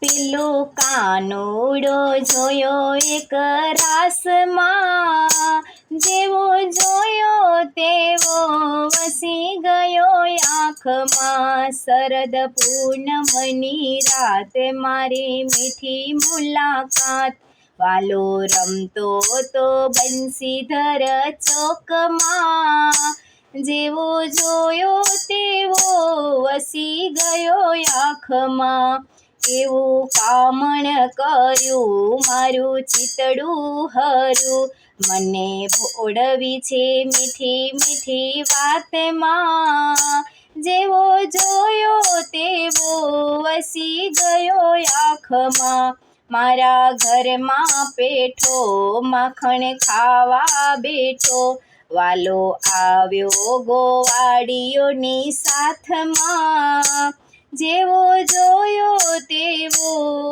પેલો કાનુડો જોયો એક રાસમાં, જેવો જોયો તેવો વસી ગયો આંખમાં. શરદ પૂનમની રાત મારી મીઠી મુલાકાત, વાલો રમતો તો બંસીધર ચોકમાં, જેવો જોયો તેવો વસી ગયો આંખમાં. એવું કામણ કર્યું મારું ચિતડું હર્યું, મને ભોળવી છે મીઠી મીઠી વાતમાં, જેવો જોયો તેવો વસી ગયો આંખમાં. મારા ઘરમાં પેઠો માખણ ખાવા બેઠો, વાલો આવ્યો ગોવાળીઓની સાથમાં, જેવો જોયો તેવો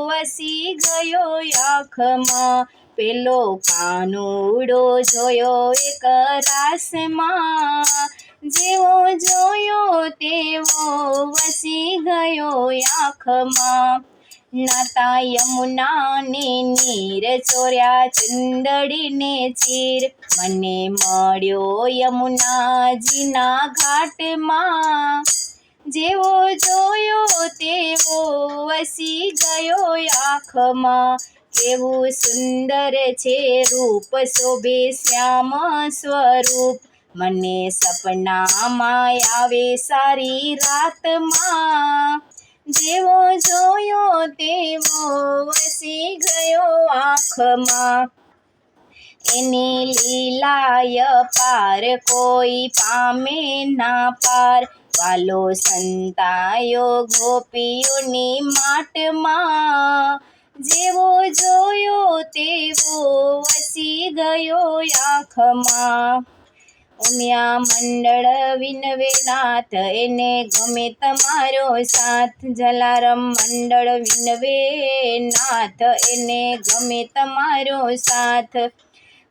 વસી ગયો આંખમાં. પેલો કાનુડો જોયો એક રાસમાં, જેવો જોયો તેવો વસી ગયો આંખમાં. નાતા યમુનાને નીર ચોર્યા ચંદડીને ચીર, મને મળ્યો યમુનાજીના ઘાટમાં, જેવો જોયો તેવો વસી ગયો આંખમાં. કેવું સુંદર છે રૂપ શોભે શ્યામ સ્વરૂપ, મને સપનામાં આવે સારી રાતમાં, જેવો જોયો તેવો વસી ગયો આંખમાં. એની લીલાય પાર કોઈ પામે ના પાર, વાલો સંતાયો ગોપીઓની માટમાં, જેવો જોયો તેવો વસી ગયો આંખમાં. ઉમિયા મંડળ વિનવે નાથ, એને ગમે તમારો સાથ. જલારામ મંડળ વિનવે નાથ, એને ગમે તમારો સાથ.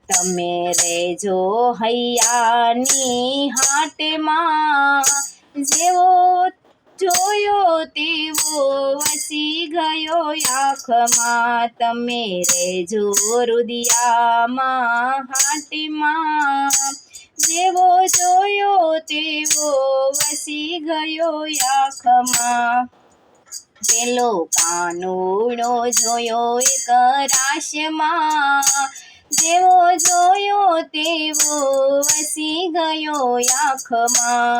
તમે રહેજો હૈયાની હાટમાં, જેવો જોયો તેવો વસી ગયો આંખમાં. તમે રહેજો રુદિયામાં હાટમાં, જેવો જોયો તેવો વસી ગયો આંખમાં. પેલો કાનુડો જોયો એક રાસમાં, જેવો જોયો તેવો વસી ગયો આંખમાં.